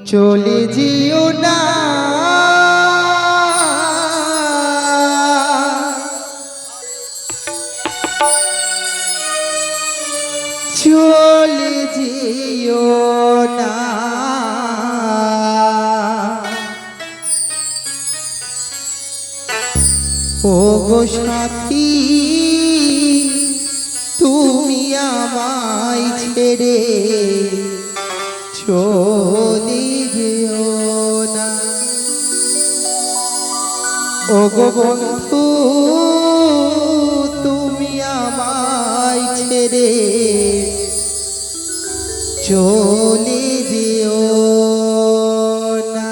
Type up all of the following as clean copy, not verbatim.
চলে যেও না চলে যেও না ও গো সাথী তুমি আমায় ছেড়ে চলে যেও না ও গো বন্ধু তুমি আমায় ছেড়ে চলে যেও না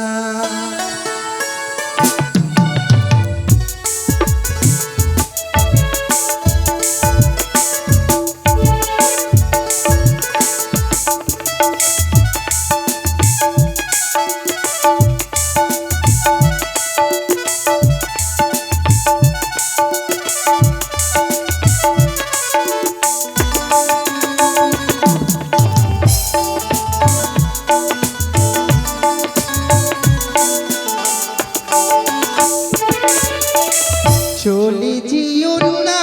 চলে যেও না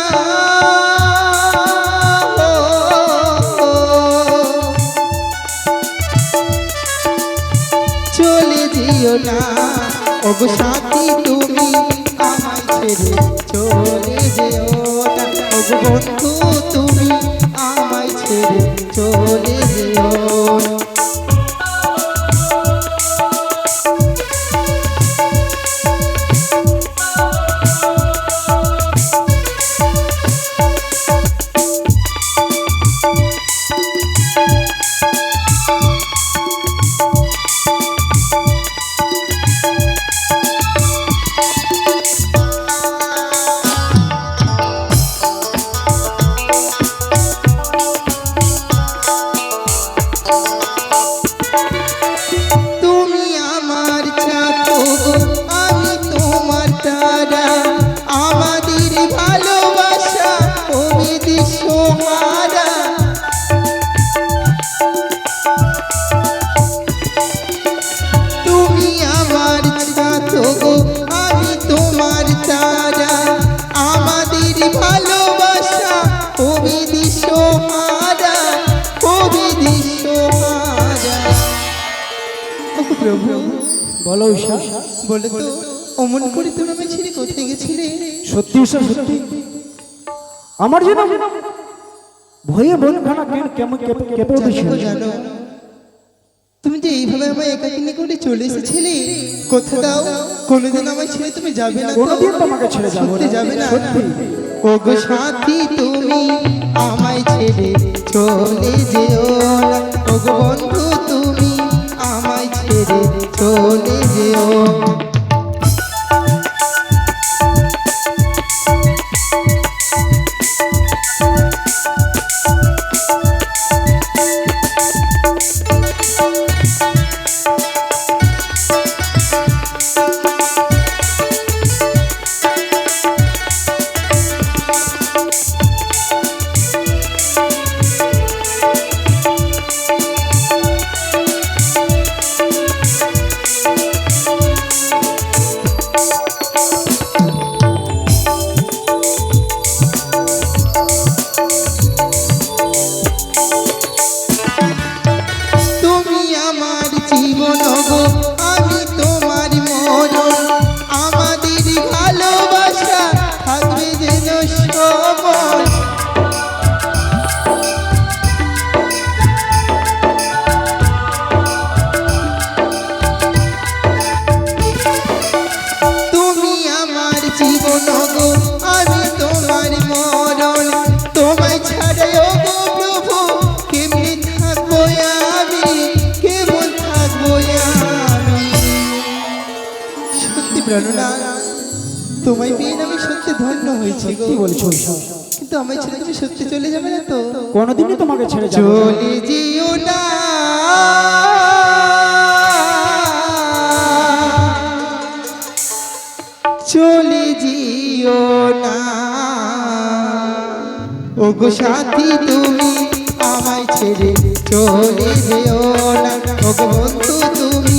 চলে যেও না ওগো সাথী তুমি আমায় ছেড়ে চলে যেও না ওগো বন্ধু তুমি আমায় ছেড়ে চলে যেও না প্রভু বলো ঈশা, বলে তো অমন করে তুমি আমায় ছেড়ে কোথায় গেছিলে? সত্যি ঈশা সত্যি আমার যেন ভয়ে বল খানা কেমন কেঁপে উঠেছিল। জানো তুমি যে এইভাবে আমায় একাকিনী করে চলে এসেছিলে, কোথা দাও কোনোদিন আমায় ছেড়ে তুমি যাবে না? কোনোদিন তোমাকে ছেড়ে যাবে না? সত্যি ও গো সাথী তুমি আমায় ছেড়ে চলে যেও না ও গো বন্ধু তুমি আমায় ছেড়ে চলে যেও তোমায় পেয়ে আমি সত্যি ধন্য হয়েছি। কি বলছো? কিন্তু আমায় ছেড়ে তুমি সত্যি চলে যাবে না তো? কোনোদিনই তোমাকে ছেড়ে যাব না। চলে যেও না চলে যেও না ও গো সাথী তুমি আমায় ছেড়ে চলে যেও না ও গো বন্ধু তুমি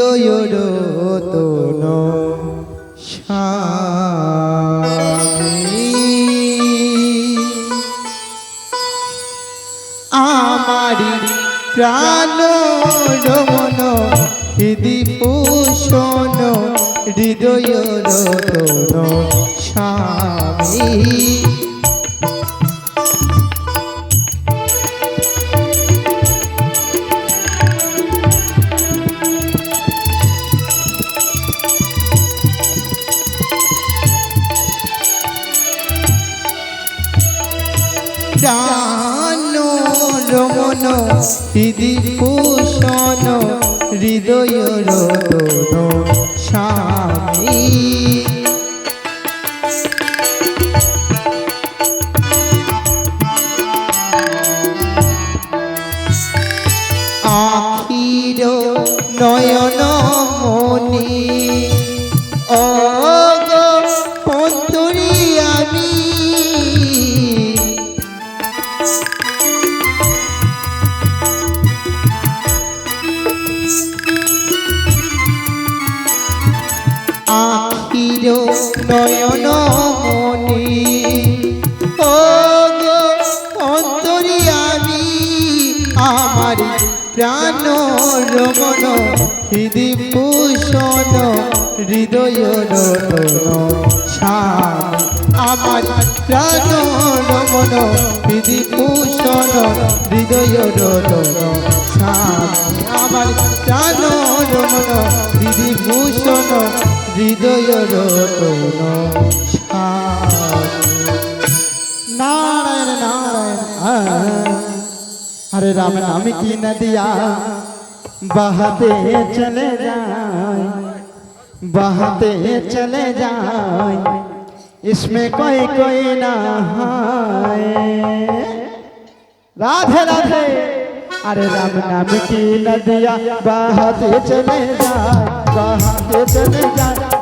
হৃদয় রতন স্বামী আমারি প্রাণ রমন হৃদি পোষণ হৃদয় রতন স্বামী প্রাণ রমন হৃদি পোষণ হৃদয় রতন স্বামী আখির নয়ন মনি অগ অন্তরি আমি আখির নয়ন মনি অগ অন্তরি আমি আমার প্রাণ রমন হৃদি ভূষণ হৃদয় রতন স্বামী আমার প্রাণ রমন হৃদি ভূষণ হৃদয় রতন স্বামী আমার প্রাণ রমন হৃদি ভূষণ হৃদয় রতন স্বামী नारायण नारायण हरे राम नाम की नदिया बहते चले जाए बहते चले जाए इसमें कोई कोई ना हाय राधे राधे अरे राम नाम की नदिया बहते चले जाए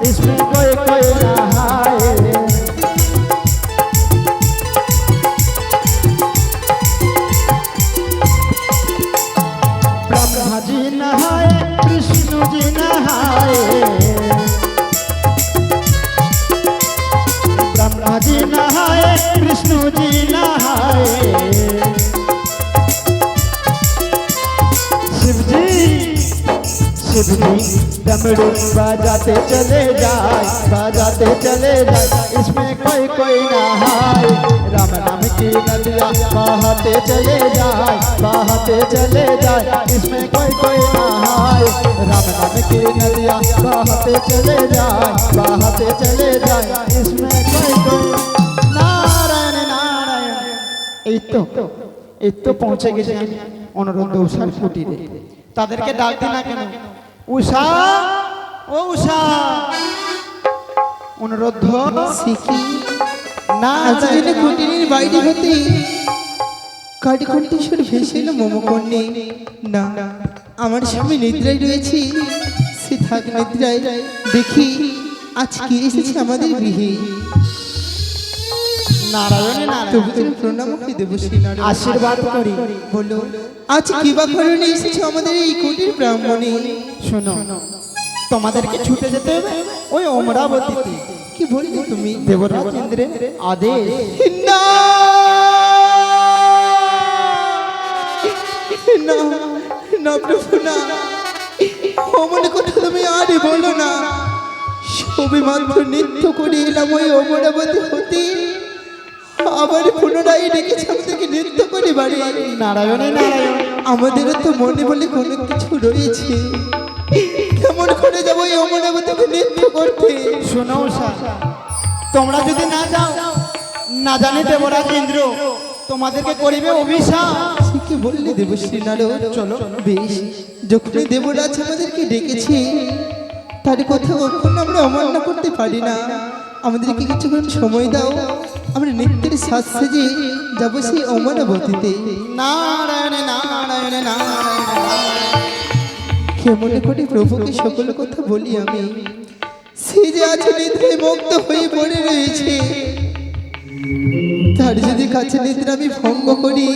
इसमें कोई कोई ना हाय ब्रह्मा जी नहाए विष्णु जी नहाए ब्रह्मा जी नहाए विष्णु जी नहाए शिव जी डमरू बजाते चले जाए इसमें कोई कोई नहाए राम नाम की नदिया बहते चले जाए इसमें कोई कोई नहाए राम नाम की नदिया बहते चले जाए इसमें कोई कोई नारायण नारायण এই তো পৌঁছে গেছি আমি অনুরোধ উষার কুটিরে তাদেরকে ডাক দিন না কেন উষা ও উষা অনুরোধ শিখি না আজকের কুটিরের বাইরে হতে কাঠকণ্ঠেশ্বর ভেসে এলো মোমকর্ণে না আমার স্বামী নিদ্রায় রয়েছে সে থাক নিদ্রায় দেখি আজ কে এসেছে আমাদের গৃহে নারায়ণ তবু নারায়ণ তুমি প্রণাম করে দেবো আশীর্বাদ করি বলো আজ কি বা কারণে এসেছে আমাদের এই কুটির ব্রাহ্মণে শোনো তোমাদেরকে ছুটে যেতে হবে ওই অমরাবতীতে কি বললে তুমি দেবরাজ ইন্দ্রের আদেশ না না না প্রভু না অমন কথা তুমি আরে বলো না সবে মাত্র নৃত্য করে এলাম ওই অমরাবতী হতে আবার পুনরায় ডেকেছে আমাদেরকে নৃত্য করে বাড়ি নারায়ণ নারায়ণ আমাদেরও তো মনে বলে কোনো কিছু রয়েছে কেমন করে যাবো এই অমরাবতীকে নৃত্য করতে শোনো উষা তোমরা যদি না যাও না জানি দেবরাজ ইন্দ্র তোমাদেরকে করিবে অভিশাপ কি বললে দেবশ্রী নারদ চলো বেশ যখনই দেবরাজ আমাদেরকে ডেকেছে তার কথা কখনো আমরা অমান্য করতে পারি না আমাদেরকে কিছুক্ষণ সময় দাও আমরা নৃত্যের সাজ সেজে যাবো সেই অমরাবতীতে নারায়ণ নারায়ণ নারায়ণ কেমনে করে প্রভুকে সকল কথা বলি আমি সে যে আছে নিদ্রায় মুক্ত হয়ে পড়ে রয়েছে তার যদি কাছে নিদ্রা আমি ভঙ্গ করি